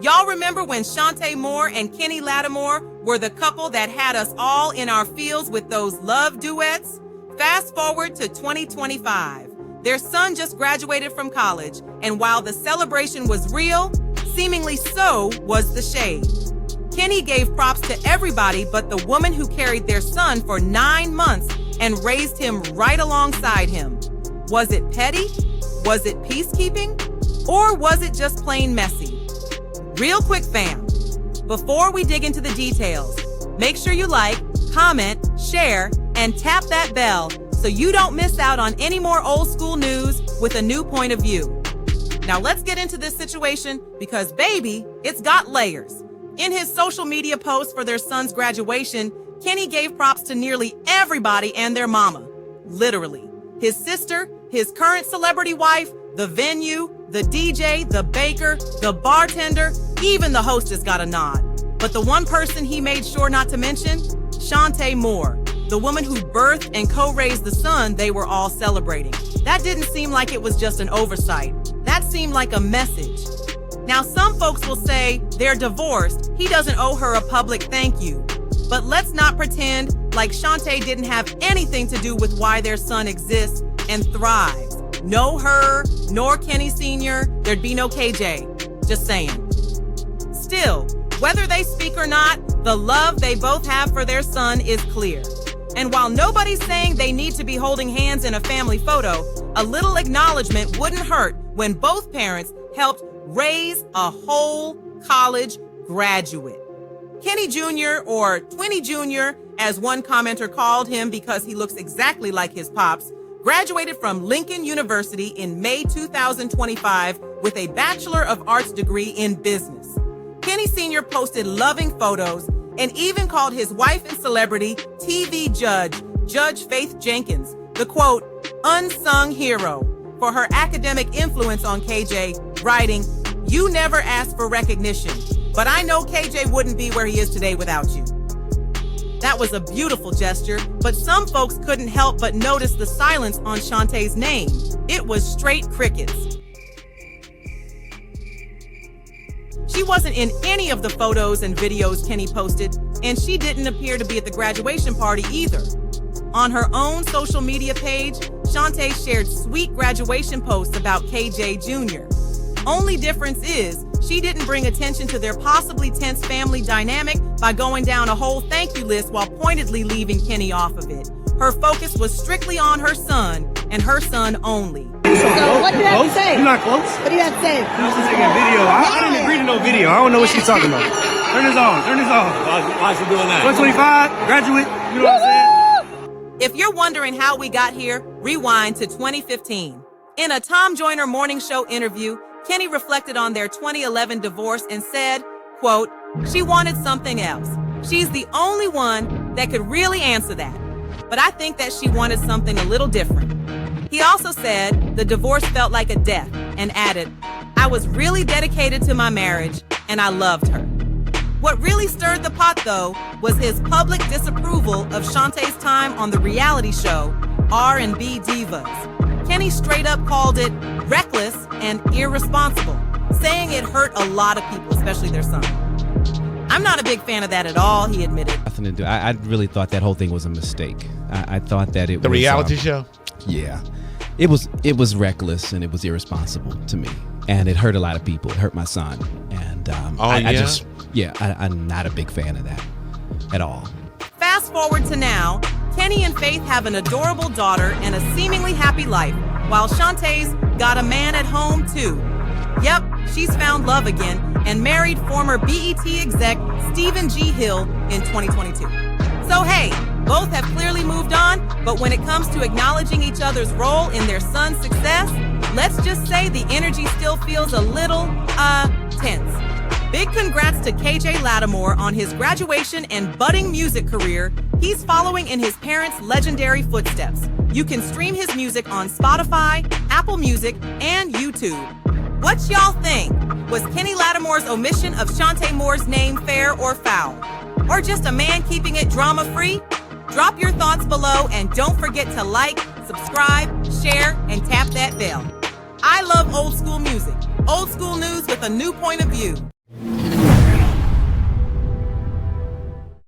Y'all remember when Chante Moore and Kenny Lattimore were the couple that had us all in our feels with those love duets? Fast forward to 2025. Their son just graduated from college, and while the celebration was real, seemingly so was the shade. Kenny gave props to everybody but the woman who carried their son for 9 months and raised him right alongside him. Was it petty? Was it peacekeeping? Or was it just plain messy? Real quick, fam, before we dig into the details, make sure you like, comment, share, and tap that bell so you don't miss out on any more old school news with a new point of view. Now let's get into this situation because, baby, it's got layers. In his social media post for their son's graduation, Kenny gave props to nearly everybody and their mama. Literally. His sister, his current celebrity wife, the venue, the DJ, the baker, the bartender, even the hostess got a nod. But the one person he made sure not to mention? Chante Moore, the woman who birthed and co-raised the son they were all celebrating. That didn't seem like it was just an oversight. That seemed like a message. Now, some folks will say they're divorced. He doesn't owe her a public thank you. But let's not pretend like Chante didn't have anything to do with why their son exists and thrives. No her, nor Kenny Sr., there'd be no KJ. Just saying. Still, whether they speak or not, the love they both have for their son is clear. And while nobody's saying they need to be holding hands in a family photo, a little acknowledgement wouldn't hurt when both parents helped raise a whole college graduate. Kenny Jr., or Twinny Jr., as one commenter called him because he looks exactly like his pops, graduated from Lincoln University in May 2025 with a Bachelor of Arts degree in business. Kenny Sr. posted loving photos and even called his wife and celebrity TV Judge Faith Jenkins, the quote, unsung hero, for her academic influence on KJ, writing, "You never asked for recognition, but I know KJ wouldn't be where he is today without you." That was a beautiful gesture, but some folks couldn't help but notice the silence on Chante's name. It was straight crickets. She wasn't in any of the photos and videos Kenny posted, and she didn't appear to be at the graduation party either. On her own social media page, Chante shared sweet graduation posts about KJ Jr. Only difference is, she didn't bring attention to their possibly tense family dynamic by going down a whole thank you list while pointedly leaving Kenny off of it. Her focus was strictly on her son, and her son only. So what do you have to say? You're not close. What do you have to say? She's just taking a video. I didn't agree to no video. I don't know what she's talking about. Turn this on. Turn this on. Why is she doing that? 125, graduate. You know what I'm saying? If you're wondering how we got here, rewind to 2015. In a Tom Joyner morning show interview, Kenny reflected on their 2011 divorce and said, quote, "She wanted something else. She's the only one that could really answer that. But I think that she wanted something a little different." He also said the divorce felt like a death and added, "I was really dedicated to my marriage and I loved her." What really stirred the pot, though, was his public disapproval of Chante's time on the reality show R&B Divas. Kenny straight up called it reckless and irresponsible, saying it hurt a lot of people, especially their son. "I'm not a big fan of that at all," he admitted. Nothing to do. I really thought that whole thing was a mistake. I thought that it was The reality show? Yeah. It was reckless and it was irresponsible to me. And it hurt a lot of people. It hurt my son. And I'm not a big fan of that at all. Fast forward to now, Kenny and Faith have an adorable daughter and a seemingly happy life, while Chante's got a man at home too. Yep, she's found love again and married former BET exec Stephen G. Hill in 2022. So hey, both have clearly moved on, but when it comes to acknowledging each other's role in their son's success, let's just say the energy still feels a little, tense. Big congrats to KJ Lattimore on his graduation and budding music career. He's following in his parents' legendary footsteps. You can stream his music on Spotify, Apple Music, and YouTube. What y'all think? Was Kenny Lattimore's omission of Chante Moore's name fair or foul? Or just a man keeping it drama-free? Drop your thoughts below and don't forget to like, subscribe, share, and tap that bell. I love old school music, old school news with a new point of view.